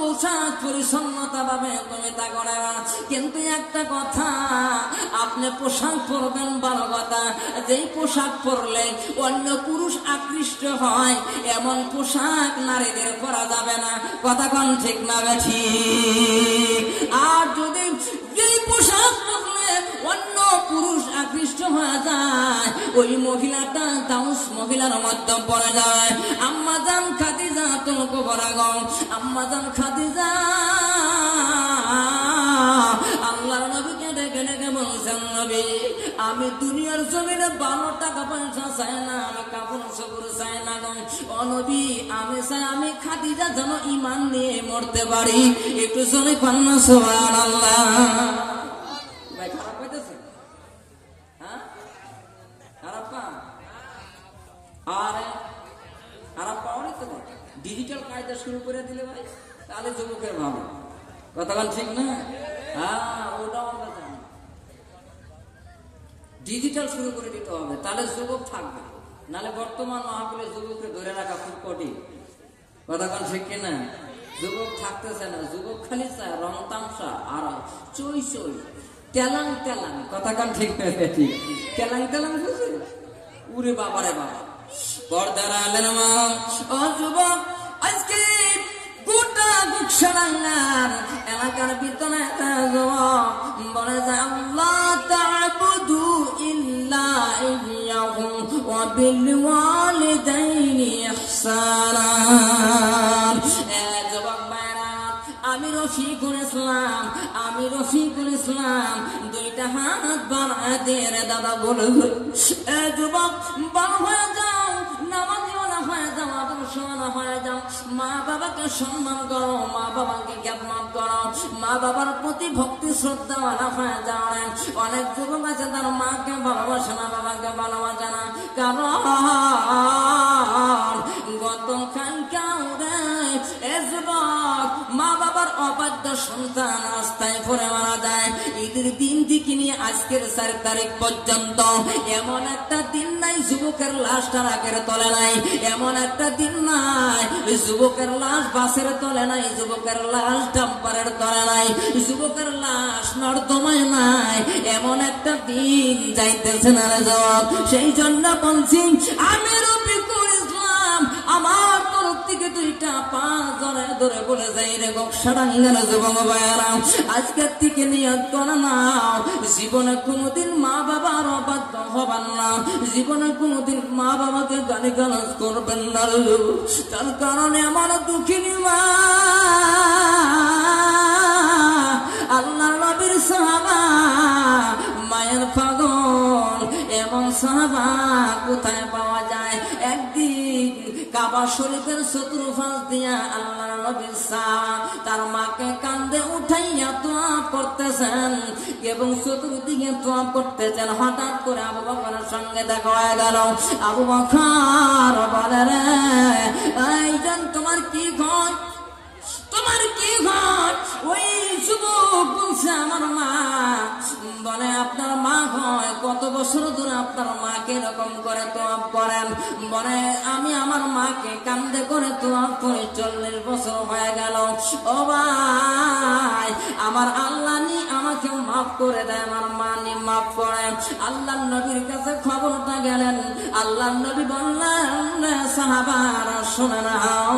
পোশাক পরিচ্ছন্নতা ভাবে তুমি তা করে না, কিন্তু একটা কথা, আপনি পোশাক পরবেন ভালো কথা, যেই পোশাক পরলে অন্য পুরুষ আকৃষ্ট হয় এমন পোশাক নারীদের পরা যাবে না। কথা কোন ঠিক না ঠিক? আর যদি যেই পোশাক পরলে অন্য পুরুষ আকৃষ্ট হয়ে যায় ওই মহিলাটা দাউস মহিলার মধ্যে পড়ে যায়। আম্মা জান খাদিজা তোমাকে বলা গো, আম্মা জান খাদিজা আল্লাহর নবীকে ডেকে ডেকে বলছেন, নবী আমি দুনিয়ার জমিনে 12 টাকা পয়সা চাই না, আমি কাপড় চোপড় চাই না গো, ও নবী আমি চাই আমি খাদিজা যেন ঈমান নিয়ে মরতে পারি। একটু জোরে কন্যা সুবহানাল্লাহ। ভাই খারাপ হইতেছে? হ্যাঁ খারাপ পা? আরে খারাপ পাওয়ারই তো ডিজিটাল কায়দা শুরু করে দিলে ভাই, তাহলে যুবকের ভালো। কথা বল ঠিক না? হ্যাঁ ওটাও আমরা জানি, ডিজিটাল শুরু করে দিতে হবে, তাহলে যুবক থাকবে। নাহলে বর্তমান মাহফিলে যুবককে ধরে রাখা খুব কঠিন। কথা বল ঠিক কিনা? যুবক থাকতেছে না, যুবক খালি চায় রং তামসা আর চই চই তেলাং তেলাং। কথা কান ঠিক না? ঠিক তেলাং তেলাং বুঝে উরে বাবারে বাবা। পর্দার আলের মা ও যুবক, আজকে গোটা গুকসারাঙ্গার এলাকার ভিতরে বলে যে আল্লাহ তা'বুদু ইল্লা ইয়্যাহু ওয়া বিল ওয়ালিদাইনি ইহসানা। যুবক ভাইরা, আমি রফিকুল ইসলাম, আমি রফিকুল ইসলাম দুইটা হাত বাড়ায় দিয়ে দাদা বলে, যুবক বড় হয়ে যাও, নামাজিওয়ালা হয়ে যাও, আদর্শওয়ালা হয়ে যাও, মা বাবাকে সম্মান করো, মা বাবাকে জ্ঞাপন করো, মা বাবার প্রতি ভক্তি শ্রদ্ধাওয়ালা হয়ে যাও। অনেক যুবক আছে তার মাকে ভালোবাসে না, বাবাকে ভালোবাসে না, কারণ গতকালকে এ যুবক মা বাবার অবাধ্য সন্তান রাস্তায় পড়ে মারা যায়। ঈদের দিন থেকে নিয়ে আজকের 4 তারিখ পর্যন্ত এমন একটা দিন নাই যুবকের লাশ ট্রাকের তলে নাই, এমন একটা দিন নাই যুবকের লাশ বাসের তলে নাই, যুবকের লাশ ডাম্পারের তলে নাই, যুবকের লাশ নর্দমায় নাই, এমন একটা দিন যাইতেছে না রে যুবক। সেই জন্য বলছি আমি রফিকুল ইসলাম আমার তরফ থেকে 2টা পা জড়ায় ধরে বলে যাই রে গোকসারাঙ্গার যুবক ভাইয়ারা, আজকের থেকে নিয়ত করে নাও জীবনে কোনোদিন মা বাবার অবাধ্য হবেন না, জীবনে কোনোদিন মা বাবাকে গালিগালাজ করবেন না। তার কারণে আমার দুঃখিনী মা আল্লাহ নবীর সাহাবা মায়ের পাগল, এমন সাহাবা কোথায় পাওয়া যায়? একদিন কাবা শরীফের চতুর্পাশ দিয়া আল্লাহ নবীর সাহাবা তার মাকে কান্দে উঠাইয়া তোয়াফ করতেছেন এবং চতুর্দিকে তোয়াফ করতেছেন। হঠাৎ করে আবু বকরের সঙ্গে দেখা হয়ে গেল। আবু বকর বলে, রে এইজন তোমার কি ঘর, তোমার কি ঘর? ওই যুবক বলছে আমার মা। বলে আপনার মা হয়? কত বছর ধরে আপনার মাকে এরকম করে তোয়াফ করেন? বলে আমি আমার মাকে কান্দে করে তোয়াফ করে 40 বছর হয়ে গেল। ও ভাই, আমার আল্লাহ নি আমাকে মাফ করে দেয়, আমার মা নি মাফ করে। আল্লাহ নবীর কাছে খবরটা গেলেন, আল্লাহ নবী বললেন সাহাবারা শুনে নাও,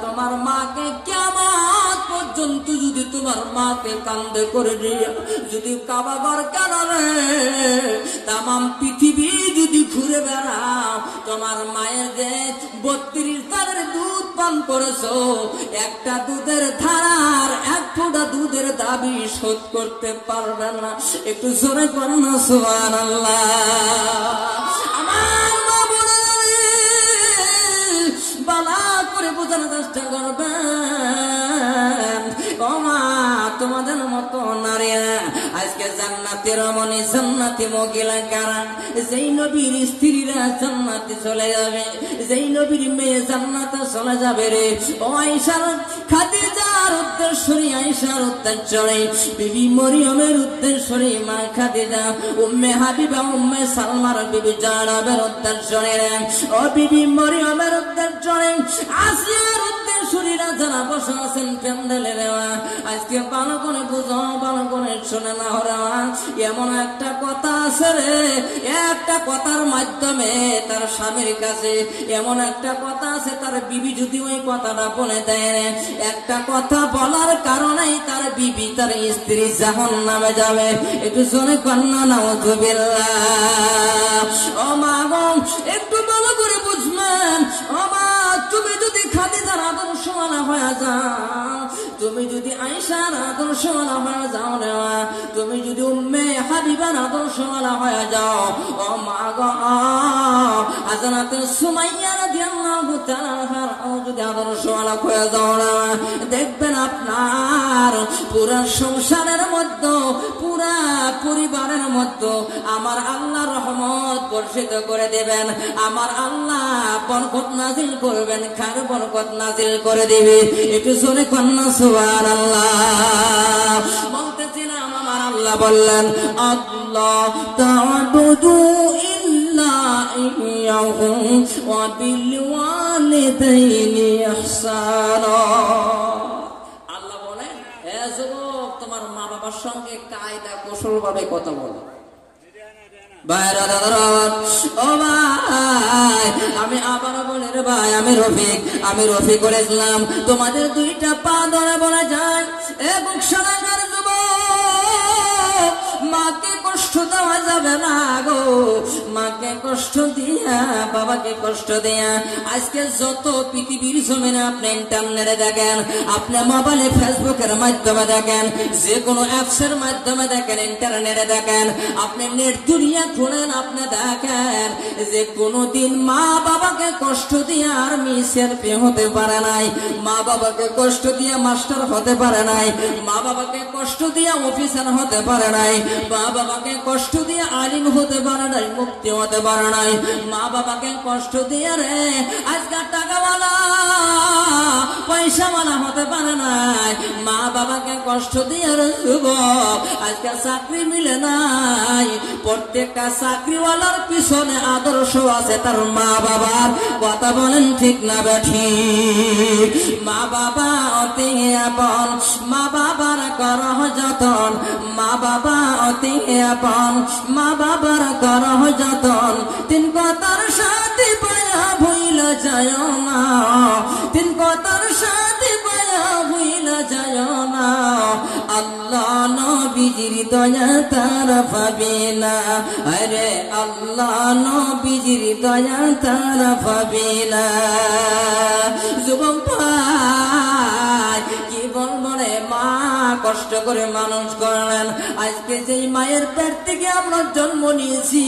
তোমার মাকে কিয়ামত পর্যন্ত যদি তোমার মাকে কান্দে করে দিয়ে যদি কাবা ঘর কারণে তামাম পৃথিবী যদি ঘুরে বেড়াও, তোমার মায়ের যে 32 তারের দুধ পান করেছো, একটা দুধের ধারার 1 ফোঁটা দুধের দাবি শোধ করতে পারবে না। একটু জোরে করেন না সুবহানাল্লাহ। আমার মা বলে বালা করে বোঝার চেষ্টা করবেন। ও মা, তোমাদের মতো নারীরা আজকে জান্নাতের রমণী, জান্নাতি মহিলা কারা? যেই নবীর স্ত্রীরা জান্নাতে চলে যাবে, যেই নবীর মেয়ে জান্নাতে চলে যাবে রে। ও আয়েশা খাদিজার উদ্দেশ্য উত্তরসূরি আয়েশার উত্তরসূরি বিবি মরিয়মের উত্তরসূরি মা খাদিজা উম্মে হাবিবা উম্মে সালমার বিবি জায়নাবের উত্তরসূরি ও বিবি মরিয়মের উত্তরসূরি আসিয়ার উত্তরসূরিরা যারা বসে আছেন প্যান্ডেলে রেওয়া আজকে ভালো করে বুঝো ভালো করে শুনে না হরা এমন একটা কথা আছে রে একটা কথার মাধ্যমে তার স্বামীর কাছে এমন একটা কথা আছে তার বিবি যদি ওই কথাটা বলে দেয় একটা কথা বলার কারণেই তার বিবি তার স্ত্রী জাহান্নামে যাবে একটু জোরে কন্যা নাউযুবিল্লাহ ও মা গো একটু ভালো করে বুঝবেন ও মা তুমি যদি খাদিজার আদর্শওয়ালা হয়ে যাও তুমি যদি আয়েশার আদর্শওয়ালা হয়ে যাও রে তুমি যদি উম্মে হাবিবার আদর্শওয়ালা হয়ে যাও ও মা গো হযরত সুমাইয়া রাদিয়াল্লাহু তাআলা যদি আদর্শওয়ালা হয়ে যাও না দেখবেন আপনার পুরা সংসারের মধ্যে পুরা পরিবারের মধ্যে আমার আল্লাহ রহমত বর্ষিত করে দেবেন আমার আল্লাহ বরকত নাজিল করবেন খার বরকত নাজিল করে দিবে একটু শুনে কন্যা সুবহানাল্লাহ বলতেছিলাম আমার আল্লাহ বললেন আল্লাহ তা'বুদু ইল্লা ইয়্যাহু ওয়া বিল ওয়ালিদাইনি ইহসানা আল্লাহ বলেন হে যুবক তোমার মা বাবার সঙ্গে কায়দা কৌশল ভাবে কথা বলো আমি আবার বলে রে ভাই আমি রফিক করেছিলাম তোমাদের দুইটা পা ধরে বলা যায় এবং সারাগার যুবক মাকে কষ্ট দেওয়া যাবে না গো মাকে কষ্ট দিয়া বাবাকে কষ্ট দিয়া আজকে যত পৃথিবীর জমিনে আপনি ইন্টারনেটে দেখেন আপনি মোবাইলে ফেসবুকের মাধ্যমে দেখেন যে কোনো অ্যাপসের মাধ্যমে দেখেন ইন্টারনেটে দেখেন আপনি নেট দুনিয়া খুলেন আপনি দেখেন যে কোনোদিন মা বাবাকে কষ্ট দিয়ে আর্মি সেলফি হতে পারে নাই মা বাবাকে কষ্ট দিয়ে মাস্টার হতে পারে নাই মা বাবাকে কষ্ট দিয়ে অফিসার হতে পারে নাই মা বাবাকে কষ্ট দিয়ে আলিম হতে পারে নাই মুক্তি হতে পারে নাই মা বাবাকে কষ্ট দিয়ে রে আজকাল টাকাওয়ালা পয়সাওয়ালা হতে পারে নাই মা বাবাকে কষ্ট দিয়ে রে যুবক আজকাল চাকরি মিলে নাই প্রত্যেকটা চাকরিওয়ালার পিছনে আদর্শ আছে তার মা বাবার কথা বলেন ঠিক না বেঠিক মা বাবা অতি আপন মা বাবার করহ যতন মা বাবা অতি আপন মা বাবার করহ যতন তিন কথার সাথে পায়া ভুইল যায় না তিন কথার সাথে পায়া ভুইল যায় না আল্লাহ নবীজির দয়া তার পাবে না আরে আল্লাহ নবীজির দয়া তার পাবে না যুবক ভাই কি বলবো রে মা কষ্ট করে মানুষ করলেন আজকে যেই মায়ের পেট থেকে আমরা জন্ম নিয়েছি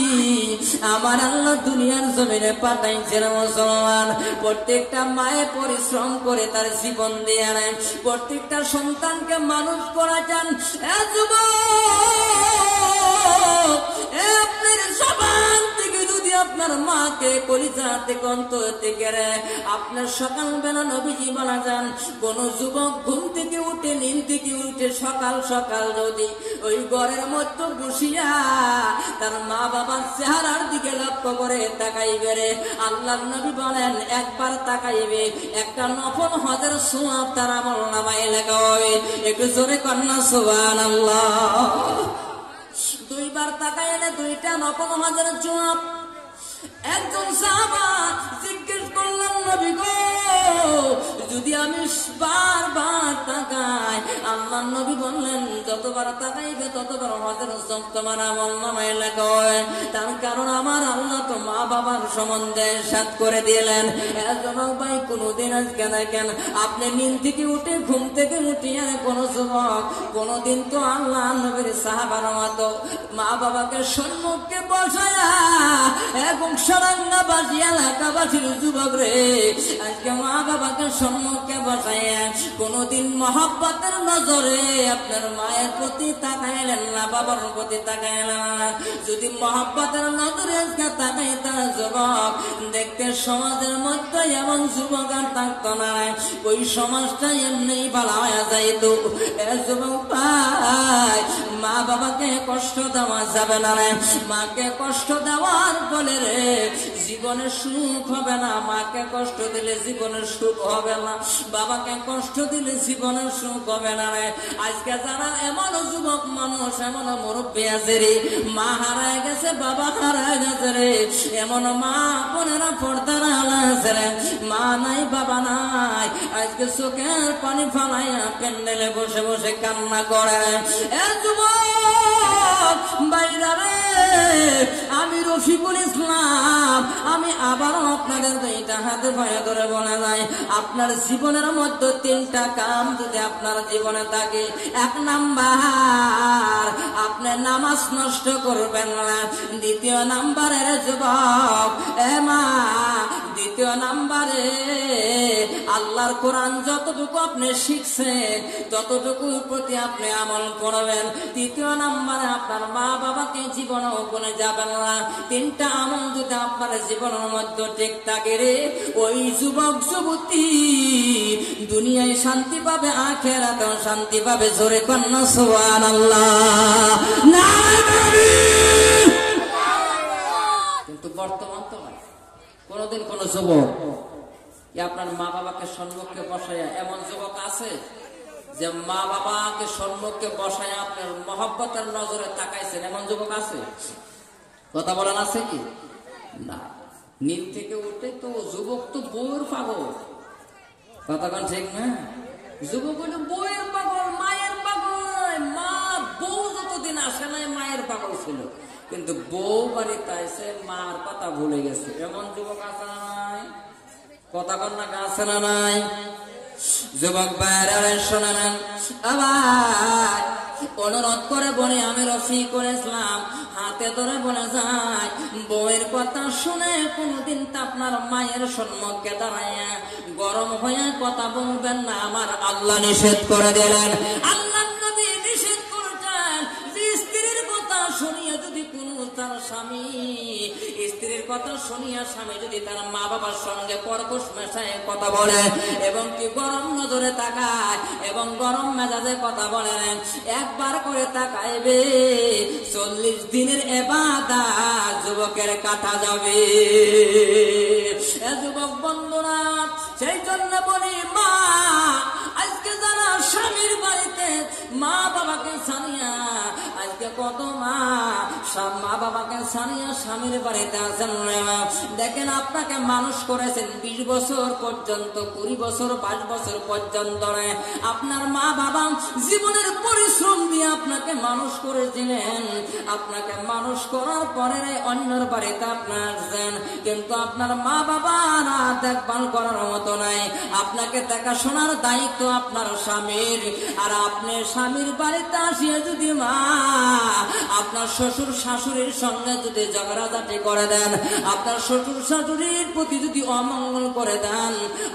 আমার আল্লাহ দুনিয়ার জমিনে পাঠাইছেন মুসলমান প্রত্যেকটা মায়ে পরিশ্রম করে তার জীবন দিয়ে নেন প্রত্যেকটা সন্তানকে মানুষ করা যান আপনার জবান থেকে যদি আপনার মাকে কলিজা থেকে অন্তর থেকে আপনার সকালবেলা নবীজি বলা যান কোন যুবক ঘুম থেকে উঠে নিম থেকে উঠে সকাল সকাল যদি ওই ঘরের মধ্যে বসিয়া তার মা বাবার চেহারার দিকে লক্ষ্য করে তাকাইবে রে আল্লাহর নবী বলেন একবার তাকাইবে একটা নফল হজের সওয়াব তার আমলনামায় লেখা হবে একটু জোরে কন্যা সুবহানাল্লাহ দুইবার তাকাইলে দুইটা নফল হজের সওয়াব একজন সাহাবা জিজ্ঞেস করলেন নবী গো যদি আমি বারবার তাকাই আল্লাহর নবী বললেন যতবার তাকাইবে ততবার হজের সওয়াব তোমার আমলনামায় লেখা হয় তার কারণ আমার আল্লাহ তো মা বাবার সম্বন্ধে সাত করে দিলেন এজন্য ভাই কোনদিন আজকে দেখেন আপনি নিন থেকে উঠে ঘুম থেকে উঠিয়ে কোন যুবক কোনদিন তো আল্লাহ নবীর সাহাবার মতো মা বাবাকে সম্মুখে বসায়া এবং সারাঙ্গাবাসী এলাকাবাসীর যুবক রে আজকে মা বাবাকে সম্মুখে বসায়া কোনদিন মহব্বতের নজরে আপনার মায়ের প্রতি তাকাইলেন না, বাবার প্রতি তাকাইলেন না। যদি মহব্বতের নজরে তাকাইতেন যুবক, দেখতে সমাজের মধ্যে এমন যুবক আর থাকতো না, ওই সমাজটা এমনি ভালো হয়ে যাইত। এ যুবক ভাই, মা বাবাকে কষ্ট দেওয়া যাবে না রে। মাকে কষ্ট দেওয়ার ফলে রে জীবনে সুখ হবে না। মাকে কষ্ট দিলে জীবনের সুখ হবে না, বাবাকে কষ্ট দিলে জীবনের সুখ হবে না রে। আজকে যারা এমন যুবক মানুষ, এমন মুরব্বী আছে রে, মা হারায় গেছে, বাবা হারায় গেছে রে, এমন মা বোনেরা পর্দার আলা আছে রে, মা নাই বাবা নাই, আজকে চোখের পানি ফালাইয়া প্যান্ডেলে বসে বসে কান্না করে। এ যুবক বাইরা রে, আমি রফিকুল ইসলাম, আমি আবারও আপনাদের দুইটা হাতে ভয়ে ধরে বলে নাই, আপনার জীবনের মধ্যে 3টা কাম যদি আপনার জীবনে থাকে, 1 নাম্বার আপনি নামাজ নষ্ট করবেন না, 2 নাম্বারের যুবক এ মা, 2 নাম্বারে আল্লাহর কোরআন যতটুকু আপনি শিখছেন ততটুকুর প্রতি আপনি আমল করবেন। 3 নাম্বারে আপনার মা বাবাকে জীবনেও বলে যাবেন না। 3টা আমল যদি আপনার জীবনের মধ্যে ঠিক থাকে রে, ওই যুবক যুবতী দুনিয়ায় শান্তি পাবে, আখিরাতেও শান্তি পাবে। জোরে কন্না সুবহানাল্লাহ। কিন্তু বর্তমান তো কোনদিন কোন যুবক আপনার মা বাবাকে সম্মুখে বসাইয়া, এমন যুবক আছে যে মা বাবাকে সম্মুখে বসাইয়া আপনার মহব্বতের নজরে তাকাইছেন, এমন যুবক আছে? কথা বলেন আছে কি না? নীল থেকে উঠে তো যুবক তো বউয়ের পাগল, কথাক্ষণ ঠিক না? যুবক হলো বউয়ের পাগল, মায়ের পাগল নয়। মা বউ যতদিন আসে নাই মায়ের পাগল ছিল, কিন্তু বউ বাড়িতে আসে মার কথা ভুলে গেছে, এমন যুবক আছে না নাই? কথা কন্যা আছে না নাই? যুবক বাইরে শোনেন, আবার অনুরোধ করে বলে আমি রফিকুল ইসলাম হাতে ধরে বলে যায়, বউয়ের কথা শুনে কোনদিন তা আপনার মায়ের সম্মুখে দাঁড়াইয়া গরম হয়ে কথা বলবেন না, আমার আল্লাহ নিষেধ করে দিলেন। আল্লাহ নবী নিষেধ করেছেন যে স্ত্রীর কথা শুনিয়া যদি কোন তার স্বামী, স্ত্রীর কথা শুনিয়া স্বামী যদি তার মা বাবার সঙ্গে কর্কশ মেশায় কথা বলে এবং কি গরম নজরে তাকায় এবং গরম মেজাজে কথা বলে, একবার করে তাকাইবে 40 দিনের ইবাদত যুবকের কাটা যাবে। এ যুবক বন্ধুরা, সেই জন্য বলি মা, আজকে যারা স্বামীর বাড়িতে মা বাবাকে ছাড়িয়া, আজকে কত মা মা বাবাকে ছাড়িয়া স্বামীর বাড়িতে আছেন, দেখেন আপনাকে মানুষ করেছেন 20 বছর পর্যন্ত, 20 বছর 22 বছর পর্যন্ত আপনার মা বাবা জীবনের পরিশ্রম দিয়ে আপনাকে মানুষ করেছিলেন। আপনাকে মানুষ করার পরে অন্যের বাড়িতে আপনার আসছেন, কিন্তু আপনার মা বাবা না দেখভাল করার মতো নাই। আপনাকে দেখাশোনার দায়িত্ব আপনার স্বামীর। আর আপনি স্বামীর বাড়িতে আসিয়া যদি মা আপনার শ্বশুর শাশুড়ির সঙ্গে যদি ঝগড়াঝাটি করে দেন, আপনার শ্বশুর শাশুড়ির প্রতি যদি অমঙ্গল করে দেন,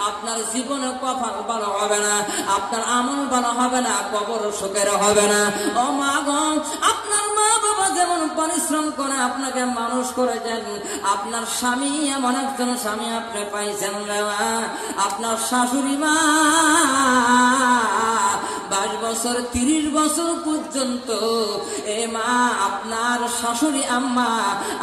আপনার জীবনে কপাল ভালো হবে না, আপনার আমল ভালো হবে না, কবর সুখের হবে না। ও মা গো, আপনার মা বাবা যেমন পরিশ্রম করে আপনাকে মানুষ করেছেন, আপনার স্বামী এমন একজন স্বামী আপনি পাইছেন, আপনার শাশুড়ি মা 22 বছর 30 বছর পর্যন্ত এ মা আপনার শাশুড়ি আম্মা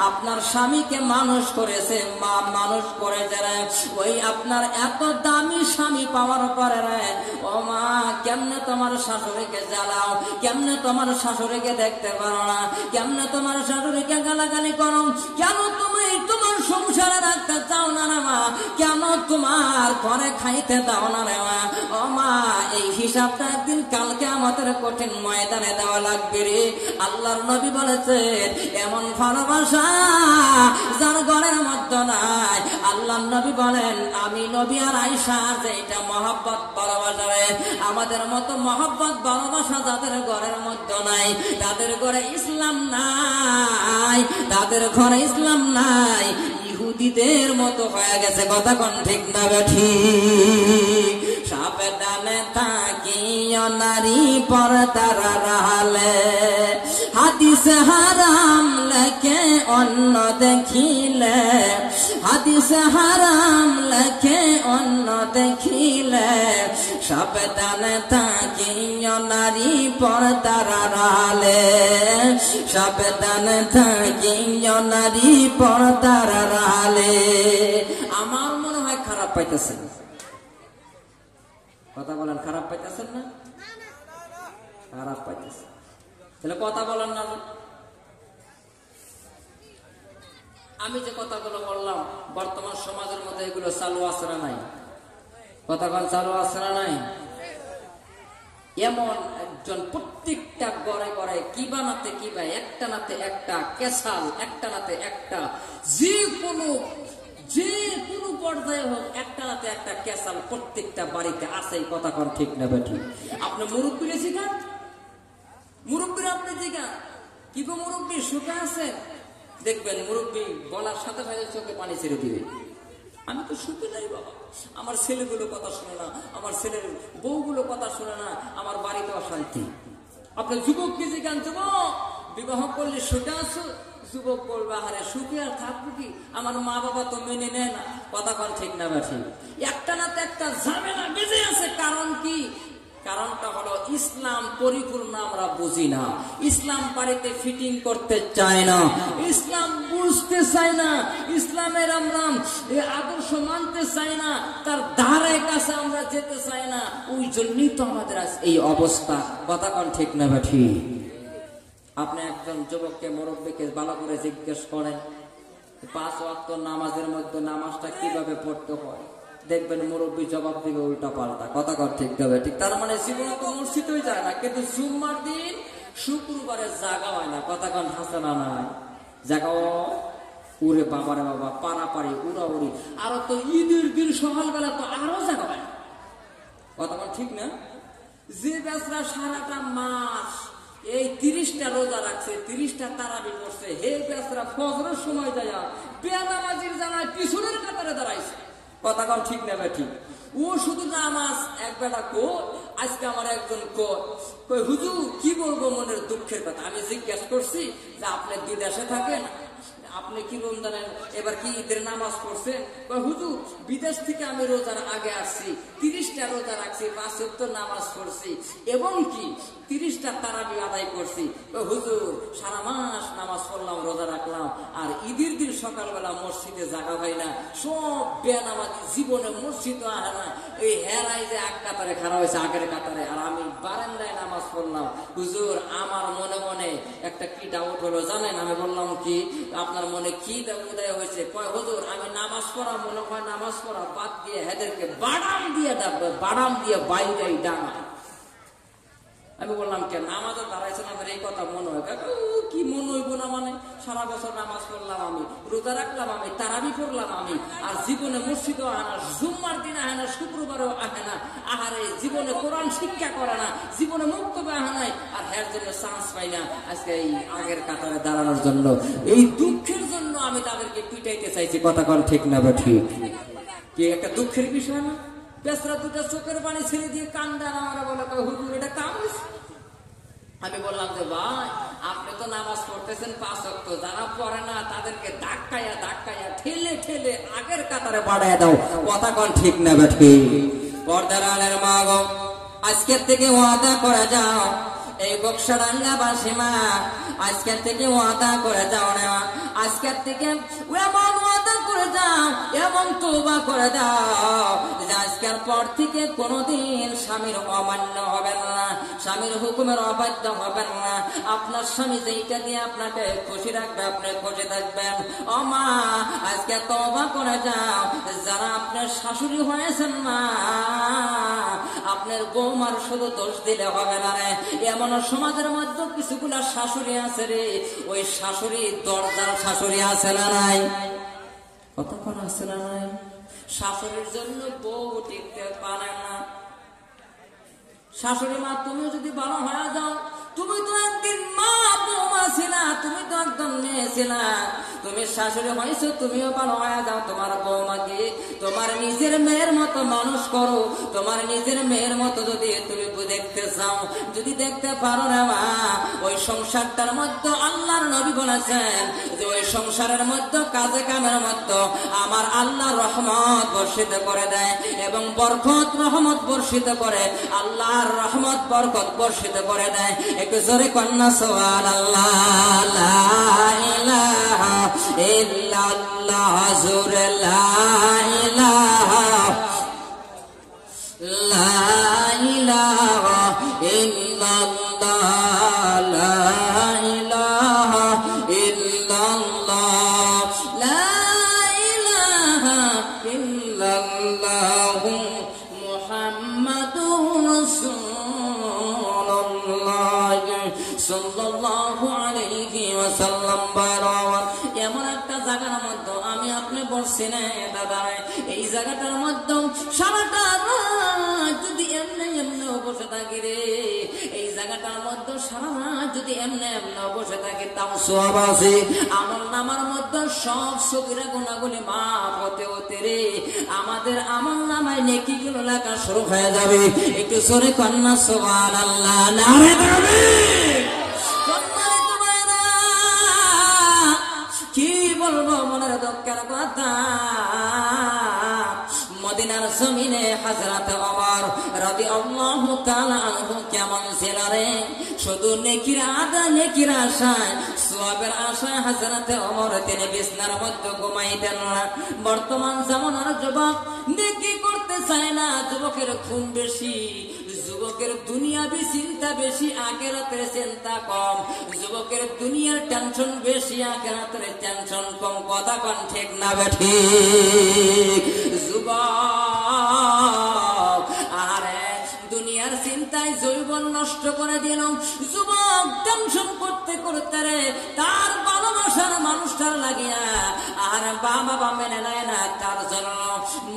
আপনার স্বামীকে মানুষ করেছে, মা মানুষ করে যারা ওই আপনার এত দামি স্বামী পাওয়ার পরে ও মা কেমনে তোমার শাশুড়িকে জ্বালাও, কেমনে তোমার শাশুড়িকে দেখতে পারো না, কেমনে তোমার শাশুড়িকে গালাগালি করো, কেন তুমি তোমার সংসারে রাখতে চাও না রে মা, কেন তোমার ঘরে খাইতে দাও না রে মা। ও মা, এই হিসাবটা একদিন কালকে আমাদের কঠিন ময়দানে দেওয়া লাগবে রে। আল্লাহর নবী বলেছেন এমন ভালোবাসা যার ঘরের মধ্যে নাই। আল্লাহর নবী বলেন আমি নবী আর আয়েশা যে এটা মহব্বত ভালোবাসা, আমাদের মতো মহব্বত ভালোবাসা যাদের ঘরের মধ্যে নাই, তাদের ঘরে ইসলাম নাই, তাদের ঘরে ইসলাম নাই, ইহুদিদের মতো হয়ে গেছে। কথা কোন ঠিক না বেঠি? সাবধানে থাকিয়া নারী পর্দার আড়ালে হাদিস হারাম লেখে অন্য দেখিলে হাদিস হারাম লেখে অন্য দেখিলে সাবধানে থাকিও নারী পর্দার আড়ালে সাবধানে থাকিও নারী পর্দার আড়ালে। আমার মনে হয় খারাপ পাইতেছেন, কথা বলেন, খারাপ পাইতেছেন না? খারাপ পাইতেছেন, তাহলে কথা বলেন না। আমি যে কথাগুলো বললাম বর্তমান সমাজের মধ্যে এগুলো চালু আছে না নাই? কতক্ষণ চালু আছে না নাই? এমন একজন প্রত্যেকটা গড়ে গড়ে কি বানাতে কি বা একটা নাতে একটা কেসাল, একটা নাতে একটা যে কোনো পর্যায়ে হোক একটা নাতে একটা কেসাল প্রত্যেকটা বাড়িতে আছে। কতক্ষণ ঠিক না বেঠিক? আপনি মুরব্বীরে জিগান, মুরব্বীরা আপনি জিগান কি গো মুরব্বী সুখে আছে? দেখবেন মুরব্বী বলার সাথে সাথে চোখে পানি ছেড়ে দিবে। আমি তো সুখে নাই বাবা, আমার ছেলেগুলো কথা শুনে না, আমার ছেলের বউগুলো কথা শুনে না, আমার বাড়িতে অশান্তি। আপনার যুবক কি জিজ্ঞান, যুবক বিবাহ করলে সুখে আছো? যুবক বলবে আরে সুখে আর থাকবো কি, আমার মা বাবা তো মেনে নেয় না। কথা কন ঠিক না বেঠিক? একটা না তো একটা ঝামেলা বেজে আছে। কারণ কি? কারণটা হলো ইসলাম পরিপূর্ণ আমরা বুঝি না, ইসলাম বাড়িতে ফিটিং করতে চায় না, ইসলাম বুঝতে চায় না, ইসলামের আমরা আদর্শ মানতে চাই না, তার ধারে কাছে আমরা যেতে চাই না। ওই জন্যই তো আমাদের আজ এই অবস্থা। কথা কন ঠিক না বেঠিক? আপনি একজন যুবককে মুরব্বীকে ভালো করে জিজ্ঞেস করেন 5 ওয়াক্ত নামাজের মধ্যে নামাজটা কিভাবে পড়তে হয়, দেখবেন মুরব্বী জবাব দিবে উল্টা পাল্টা। কথা কর ঠিক হবে ঠিক? তার মানে জীবনে তো মসজিদই যায় না, কিন্তু জুম্মার দিন শুক্রবারে জাগা হয় না। কথা কন হাসানা নাই? জাগাও উড়ে বাবারে বাবা, পাড়াপাড়ি উড়াউড়ি। আরো তো ঈদের দিন সকালবেলা তো আরো জাগা হয়। কথা কন ঠিক না? যে বেচরা সারাটা মাস এই 30টা রোজা রাখছে, 30টা তারাবি করছে, হে বেচরা ফজরের সময় যায় বেনামাজির জানায় পিছনের কাতারে দাঁড়াইছে। কথা কন ঠিক না ঠিক? ও শুধু নামাজ একবেলা কো, আজকে আমার একজন কই হুজুর কি বলবো মনের দুঃখের কথা। আমি জিজ্ঞেস করছি যে আপনি বিদেশে থাকেন, আপনি কি রমজানের এবার কি ঈদের নামাজ পড়ছেন? হুজুর বিদেশ থেকে আমি রোজার আগে আসছি, 30টা রোজা রাখছি, 5 ওয়াক্ত নামাজ পড়ছি এবং কি 30টা তারাবি আদায় করছি। হুজুর সারা মাস নামাজ পড়লাম, রোজা রাখলাম, আর ঈদের দিন সকালবেলা মসজিদে জাগা হয় না। সব বেনামাজি জীবনে মসজিদ আহে না। এই হেরাই যে এক কাতারে খারাপ হয়েছে, আগের কাতারে, আর আমি বারান্দায় নামাজ পড়লাম। হুজুর আমার মনে মনে একটা কি ডাউট হলো জানেন? আমি বললাম কি আপনার মনে কি উদয় হয়েছে? কয় হুজুর আমি নামাজ পড়া মনে হয় নামাজ পড়া বাদ দিয়ে হেদেরকে বাদাম দিয়ে ডাকবে, বাদাম দিয়ে বাইরে ডাঙা। আমি বললাম কেন আমাদের দাঁড়াইছেন আমাদের এই কথা মনে হয়? কি মনে হইব না? মানে সারা বছর নামাজ পড়লাম আমি, রোজা রাখলাম আমি, তারাবি করলাম আমি, আর জীবনে মসজিদও আহে না, জুম্মার দিন আহে না, শুক্রবারও আহে না, আহারে জীবনে কোরআন শিক্ষা করে না, জীবনে মুক্তবে আহে নাই, আর এর জন্য চান্স পাই না আজকে এই আগের কাতারে দাঁড়ানোর জন্য। এই দুঃখের জন্য আমি তাদেরকে পিটাইতে চাইছি। কথা কন ঠিক না বা ঠিক? কি একটা দুঃখের বিষয় না? বেচরা দুটা চোখের পানি ছেড়ে দিয়ে কান্দা না, আমরা বলে হুজুর এটা কাম। আমি বললাম যে ভাই আপনি তো নামাজ পড়তেছেন 5 ওয়াক্ত, যারা পড়ে না তাদেরকে ধাক্কাইয়া ধাক্কাইয়া ঠেলে ঠেলে আগের কাতারে বাড়ায় দাও। কথা কন ঠিক না বেঠি? পর্দার আলের মা গো, আজকের থেকে ওয়াদা করে যাও, এই বক্সারাঙ্গা বাসিমা আজকের থেকে ওয়াদা করে যাও না, আজকের থেকে এমন ওয়াদা করে যাও, এমন তওবা করে দাও যে আজকের পর থেকে কোনোদিন স্বামীর অমান্য হবেন না, স্বামীর হুকুমের অবাধ্য হবেন না। আপনার স্বামী যেইটা দিয়ে আপনাকে খুশি রাখবে আপনি খুশি থাকবেন। ও মা আজকে তওবা করে যাও, যারা আপনার শাশুড়ি হয়েছেন না, আপনার বৌমার শুধু দোষ দিলে হবে না রে। এমন সমাজের মধ্যে কিছুগুলা শাশুড়ি আছে রে, ওই শাশুড়ি দরজার শাশুড়ি আছে না নাই? কতক্ষণ আছে না নাই? শাশুড়ির জন্য বউ টিকতে পারে না। শাশুড়ি মা তুমিও যদি ভালো হয়ে যাও, তুমি তো একদিন মা বৌমা ছিলা, তুমি তো একদম মেয়ে ছিলা, তুমি শাশুড়ি হয়েছো, তুমিও ভালো হয়ে যাও, তোমার বৌমাকে তোমার নিজের মেয়ের মতো মানুষ করো। তোমার নিজের মেয়ের মতো যদি তুমি দেখতে চাও, যদি দেখতে পারো না মা, ওই সংসারটার মধ্যে আল্লাহর নবী বলেছেন যে ওই সংসারের মধ্যে কাজে কামের মধ্যে আমার আল্লাহ রহমত বর্ষিত করে দেয় এবং বরকত রহমত বর্ষিত করে, আল্লাহর রহমত বরকত বর্ষিত করে দেয়। একটু জোরে কন্যা সুবহানাল্লাহ। লা ইলাহা ইল্লাল্লাহ, জোরে লা ইলাহা, লা ইলাহা ইল্লাল্লাহ, লা ইলাহা ইল্লাল্লাহ, লা ইলাহা ইল্লাল্লাহ, মুহাম্মাদুর রাসূলুল্লাহ সাল্লাল্লাহু আলাইহি ওয়াসাল্লাম। এমন একটা জায়গার মধ্যে আমি আপনি বসছি না দাদা, এই জায়গাটার মধ্যে সারাটা রাত যদি এমনি এমনি বসে থাকি রে, এই জায়গাটার মধ্যে সারা রাত যদি এমনি এমনি বসে থাকি, তাও সওয়াব আছে। আমল নামার মধ্যে সব সগীরা গুনাহগুলি মাফ হতে হতে রে আমাদের আমল নামায় নেকিগুলো লেখা শুরু হয়ে যাবে। একটু জোরে কন্যা সুবহানাল্লাহ, নারে তাকবীর। কি বলবো মনের দুঃখের কথা, মদিনার জমিনে হযরত ওমর রাদিয়াল্লাহু তাআলা আনহু কেমন ছিল রে, শুধু নেকির আদা নেকির আশায় সওয়াবের আশায় হযরত ওমর তিনি বিছনার মধ্যে ঘুমাইতেন না। বর্তমান জামানার যুবক নেকি করতে চায় না, যুবকের খুন বেশি, যুবকের দুনিয়াবি চিন্তা বেশি, আখিরাতের চিন্তা কম। যুবকের দুনিয়ার টেনশন বেশি, আখিরাতের টেনশন কম। কথা কোন ঠিক না বেঠিক? যুবক আরে দুনিয়ার চিন্তায় যৌবন নষ্ট করে দিল। যুবক টেনশন করতে করতে রে তার ভালোবাসার মানুষটার লাগিয়া আর বাবা মেনে নেয় না, তার জন্য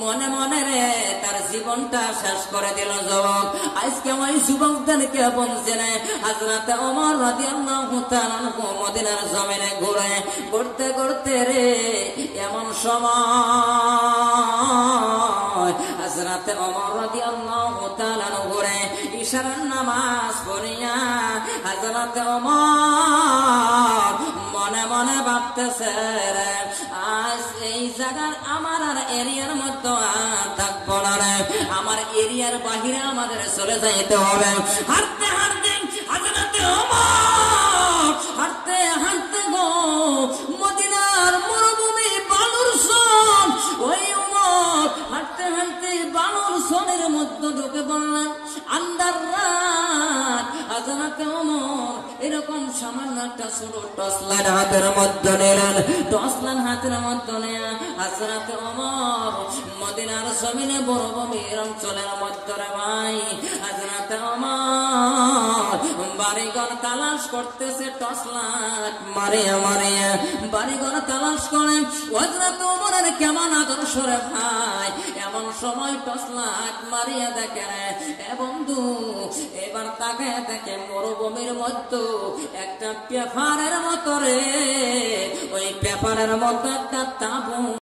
মনে মনে রে তার জীবনটা শেষ করে দিল যুবক। আজকে ওই যুবকদেরকে বলছে না হযরত ওমর রাদিয়াল্লাহু তাআলা আনহু মদিনার জমিনে ঘুরে ঘুরতে ঘুরতে রে এমন সময় হযরত ওমর রাদিয়াল্লাহু তাআলা ঘুরে ইশারার নামাজ পড়িয়া হযরত ওমর মনে মনে ভাবতেছে রে আজ এই জায়গার আমার আর এরিয়ার মধ্যে থাকবো না রে, আমার এরিয়ার বাহিরে আমাদের চলে যাইতে হবে। হাঁটতে হাঁটতে হযরত ওমর হাঁটতে হাঁটতে গো মদিনার মরুভূমি বালুর সন, ওই ওমর হাঁটতে হাঁটতে বালুর সনের মধ্যে ঢুকে পড়লেন। আন্দার রাত হযরত ওমর এরকম সামান্য একটা ছোট টসলাইট হাতের মধ্যে নিলেন। টসলাইট হাতের মধ্যে নিয়ে হযরত ওমর মদিনার জমিনে মরুভূমির অঞ্চলের মধ্যে রে ভাই হযরত ওমর বাড়িঘর তালাশ করতেছে, টসলাইট মারিয়া মারিয়া বাড়িঘর তালাশ করে। হযরত ওমরের কেমন আদর্শ রে ভাই, এমন সময় টসলাইট মারিয়া দেখে রে এ বন্ধু, এবার তাকে দেখে মরুভূমির মধ্যে একটা পেপারের মতো রে, ওই পেপারের মতো একটা তাঁবু